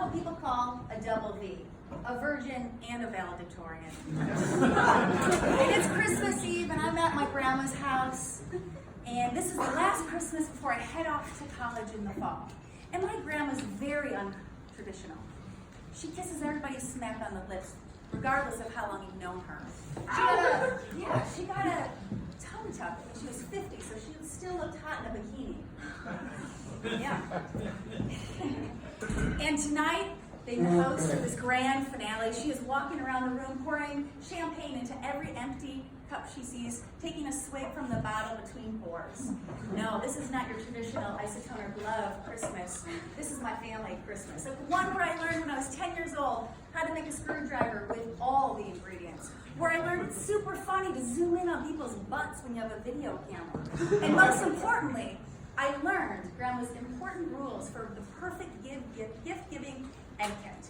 what people call a double V, a virgin and a valedictorian. And it's Christmas Eve, and I'm at my grandma's house, and this is the last Christmas before I head off to college in the fall. And my grandma's very untraditional. She kisses everybody smack on the lips, regardless of how long you've known her. She got a tummy tuck when she was 50, so she still looked hot in a bikini. Yeah. And tonight, being the host of this grand finale, she is walking around the room pouring champagne into every empty cup she sees, taking a swig from the bottle between pours. No, this is not your traditional isotoner glove Christmas. This is my family Christmas. One where I learned when I was 10 years old how to make a screwdriver with all the ingredients. Where I learned it's super funny to zoom in on people's butts when you have a video camera. And most importantly, I learned Grandma's important rules for the perfect gift-giving etiquette.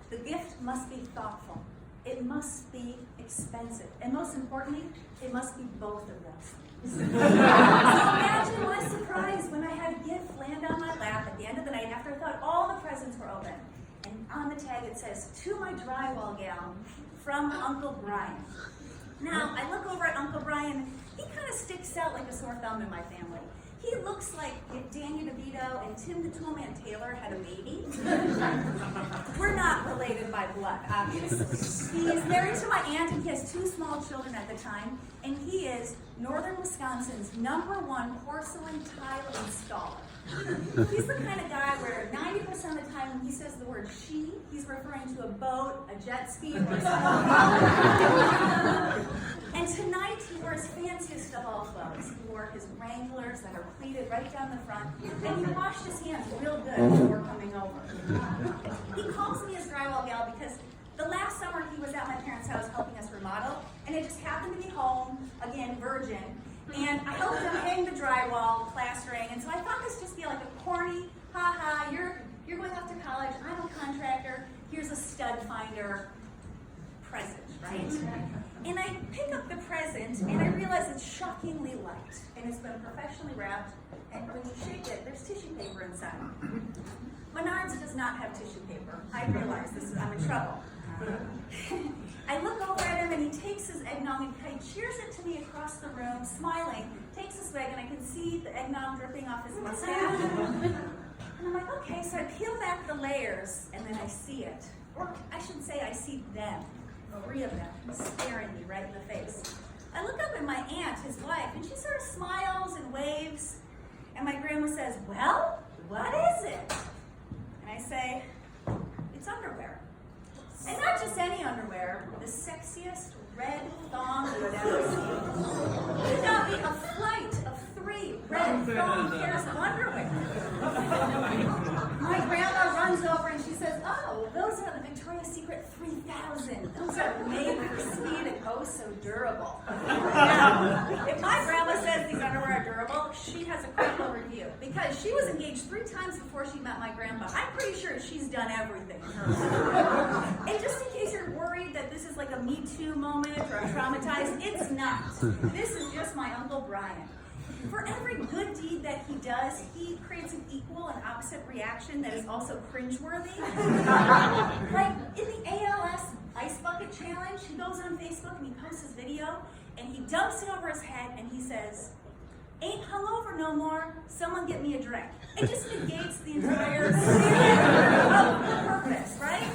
The gift must be thoughtful. It must be expensive. And most importantly, it must be both of those. So imagine my surprise when I had a gift land on my lap at the end of the night after I thought all the presents were open. And on the tag it says, "To my drywall gal, from Uncle Brian." Now, I look over at Uncle Brian. He kind of sticks out like a sore thumb in my family. He looks like if Danny DeVito and Tim the Toolman Taylor had a baby. We're not related by blood, obviously. He is married to my aunt, and he has 2 small children at the time, and he is northern Wisconsin's #1 porcelain tile installer. He's the kind of guy where 90% of the time when he says the word she, he's referring to a boat, a jet ski, or a small boat. And tonight he wore his fanciest of all clothes. He wore his Wranglers that are pleated right down the front, and he washed his hands real good before coming over. He calls me his drywall gal because the last summer he was at my parents' house helping us remodel, and I just happened to be home, again, virgin, and I helped him hang the drywall, plastering, and so I thought this just be like a corny, ha-ha, you're going off to college, I'm a contractor, here's a stud finder present, right? And I pick up the present, and I realize it's shockingly light, and it's been professionally wrapped, and when you shake it, there's tissue paper inside. Menards does not have tissue paper. I realize I'm in trouble. I look over at him, and he takes his eggnog and he cheers it to me across the room, smiling, takes his swig, and I can see the eggnog dripping off his mustache. And I'm like, okay, so I peel back the layers, and then I see it. Or I should say I see them, 3 of them, staring me right in the face. I look up at my aunt, his wife, and she sort of smiles and waves, and my grandma says, "Well, what is it?" And I say, "It's underwear." And not just any underwear, the sexiest red thong you would ever see. It got me a flight of 3 red thong pairs of underwear. My grandma runs over and she says, "Oh, those are the Victoria's Secret 3000. Those are made for speed and oh so durable." Now, if my grandma says these underwear are durable, she has a critical review because she was engaged 3 times before she met my grandpa. I'm pretty sure she's done everything in her life. And just in case you're worried that this is like a Me Too moment or I'm traumatized, it's not. This is just my Uncle Brian. For every good deed that he does, he creates an equal and opposite reaction that is also cringeworthy. Like in the ALS Ice Bucket Challenge, he goes on Facebook and he posts his video and he dumps it over his head and he says, "Ain't hungover no more, someone get me a drink." It just negates the entire spirit of the purpose, right?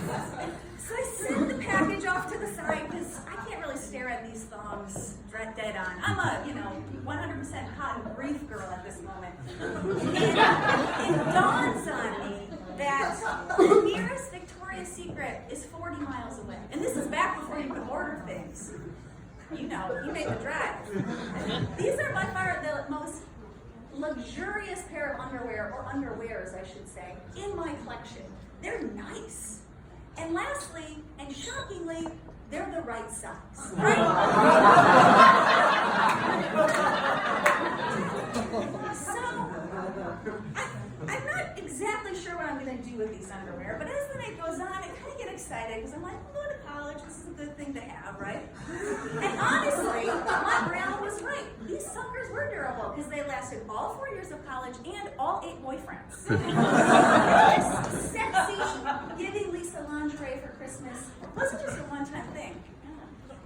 So I send the package off to the side because I can't really stare at these thongs dead on. I'm a, 100% hot and brief girl at this moment. And it dawns on me that the nearest Victoria's Secret is 40 miles away. And this is back before you could order things. You make the drive. These are by far the most luxurious pair of underwear, or underwears I should say, in my collection. They're nice. And lastly, and shockingly, they're the right size. Right? So, I'm not exactly sure what I'm going to do with these underwear, but as the night goes on, I kind of get excited because I'm like, I'm going to college, this is a good thing to have, right? And honestly, my grandma was right. These suckers were durable because they lasted all 4 years of college and all 8 boyfriends. This sexy giving Lisa lingerie for Christmas wasn't just a one-time thing.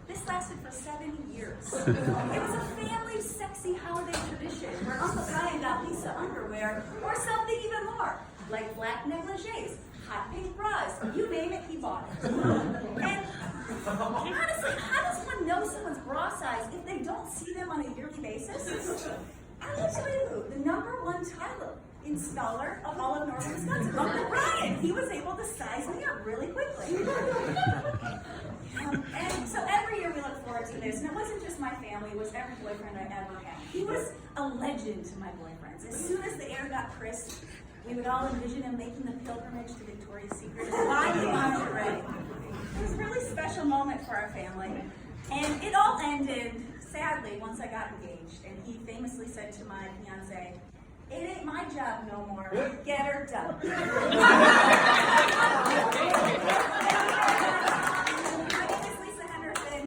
This lasted for 7 years. It was a family sexy holiday tradition where Uncle Brian got Lisa underwear or something even more, like black negligees, hot pink bras, you name it, he bought it. And honestly, how does one know someone's bra size if they don't see them on a yearly basis? I will tell you, the #1 tile installer of all of northern Wisconsin, Uncle Brian, he was able to size me up really quickly. And so every year we look forward to this, and it wasn't just my family, it was every boyfriend I ever had. He was a legend to my boyfriends. As soon as the air got crisp, we would all envision him making the pilgrimage to Victoria's Secret and buying lingerie. It was a really special moment for our family. And it all ended, sadly, once I got engaged. And he famously said to my fiance, "It ain't my job no more. Get her done."